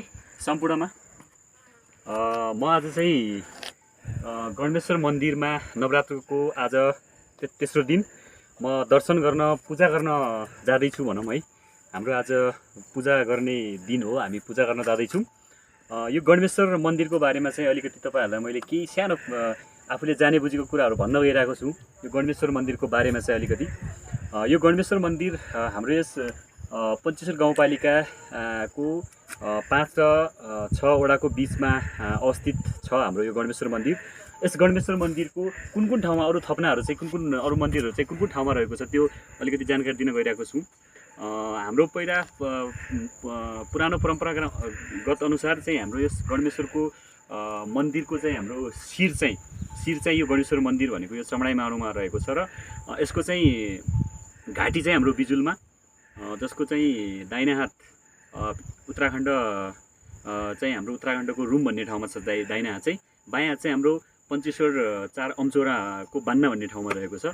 सम्पूर्णमा म आज चाहिँ गणेश्वर मन्दिरमा नवरात्रको आज तेस्रो दिन म दर्शन गर्न पूजा गर्न जाँदैछु भनौँ है। हाम्रो आज पूजा गर्ने दिन हो, हामी पूजा गर्न जाँदैछौँ। यो गणेश्वर मन्दिरको बारेमा चाहिँ अलिकति तपाईँहरूलाई मैले केही सानो आफूले जाने बुझेको कुराहरू भन्न गइरहेको छु। यो गणेश्वर मन्दिरको बारेमा चाहिँ अलिकति यो गणेश्वर मन्दिर हाम्रो यस पञ्चेश्वर गाउँपालिका को 5 र 6 वडाको बिचमा अवस्थित छ हाम्रो यो गणेश्वर मन्दिर। यस गणेश्वर मन्दिरको कुन ठाउँमा अरू थप्नाहरू चाहिँ कुन अरू मन्दिरहरू चाहिँ कुन ठाउँमा रहेको छ त्यो अलिकति जानकारी दिन गइरहेको छु। हाम्रो पहिला पुरानो परम्परागत अनुसार चाहिँ हाम्रो यस गणेश्वरको मन्दिरको चाहिँ हाम्रो शिर चाहिँ यो गणेश्वर मन्दिर भनेको यो चमडाई माडोमा रहेको छ र यसको चाहिँ घाँटी चाहिँ हाम्रो बिजुलमा, जसको चाहिँ दाहिने हात उत्तराखण्ड चाहिँ हाम्रो उत्तराखण्डको रुम भन्ने ठाउँमा छ दाहिने हात चाहिँ, बायाँ हात चाहिँ हाम्रो पञ्चेश्वर 4 अम्चौराको बान्ना भन्ने ठाउँमा रहेको छ।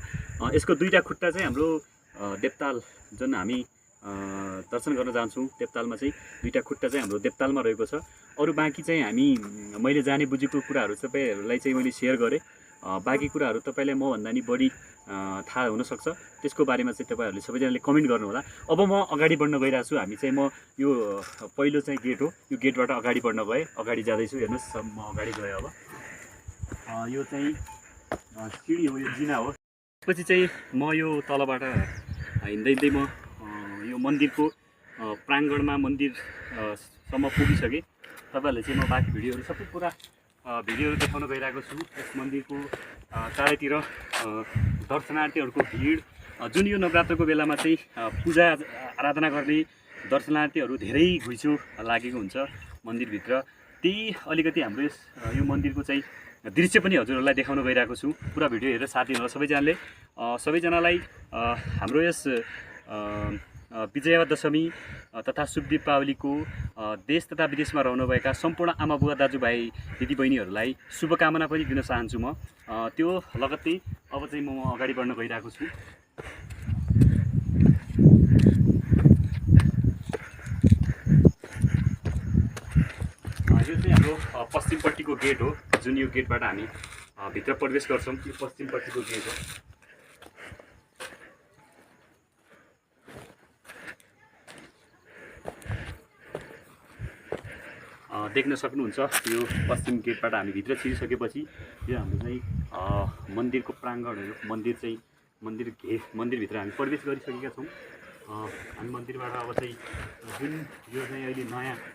यसको दुईटा खुट्टा चाहिँ हाम्रो देवताल जुन हामी दर्शन गर्न जान्छौँ, देवतालमा चाहिँ दुईटा खुट्टा चाहिँ हाम्रो देवतालमा रहेको छ। अरू बाँकी चाहिँ मैले जाने बुझेको कुराहरू तपाईँहरूलाई चाहिँ मैले सेयर गरेँ। बाँकी कुराहरू तपाईँलाई मभन्दा नि बढी थाहा हुनसक्छ, त्यसको बारेमा चाहिँ तपाईँहरूले सबैजनाले कमेन्ट गर्नुहोला। अब म अगाडि बढ्न गइरहेको छु। हामी चाहिँ म यो पहिलो चाहिँ गेट हो, यो गेटबाट अगाडि बढ्न गएँ, अगाडि जाँदैछु। हेर्नुहोस् म अगाडि गएँ। अब यो चाहिँ सिँढी हो, यो जिना हो। त्यसपछि चाहिँ म यो तलबाट हिँड्दै म यो मन्दिरको प्राङ्गणमा मन्दिरसम्म पुगिसकेँ। तपाईँहरूले चाहिँ म बाँकी भिडियोहरू सबै पुरा भिडियोहरू देखाउन गइरहेको छु। यस मन्दिरको चारैतिर दर्शनार्थीहरूको भिड, जुन यो नवरात्रको बेलामा चाहिँ पूजा आराधना गर्ने दर्शनार्थीहरू धेरै घुइँचो लागेको हुन्छ मन्दिरभित्र। त्यही अलिकति हाम्रो यो मन्दिरको चाहिँ दृश्य पनि हजुरहरूलाई देखाउन गइरहेको छु। पुरा भिडियो हेरेर साथ दिनुहोला सबैजनाले। सबैजनालाई हाम्रो यस विजयादशमी तथा शुभ दीपावलीको देश तथा विदेशमा रहनुभएका सम्पूर्ण आमा बुवा दाजुभाइ दिदीबहिनीहरूलाई शुभकामना पनि दिन चाहन्छु म। त्यो लगत्तै अब चाहिँ म अगाडि बढ्न गइरहेको छु। यो चाहिँ हाम्रो पश्चिमपट्टिको गेट हो, जुन यो गेटबाट हामी भित्र प्रवेश गर्छौँ। यो पश्चिमपट्टिको गेट हो। देख्न सक्नुहुन्छ यो पश्चिम गेटबाट हामी भित्र छिरिसकेपछि यो हाम्रो चाहिँ मन्दिरको प्राङ्गण हो। मन्दिरभित्र हामी प्रवेश गरिसकेका छौँ। हामी मन्दिरबाट अब चाहिँ जुन यो चाहिँ अहिले नयाँ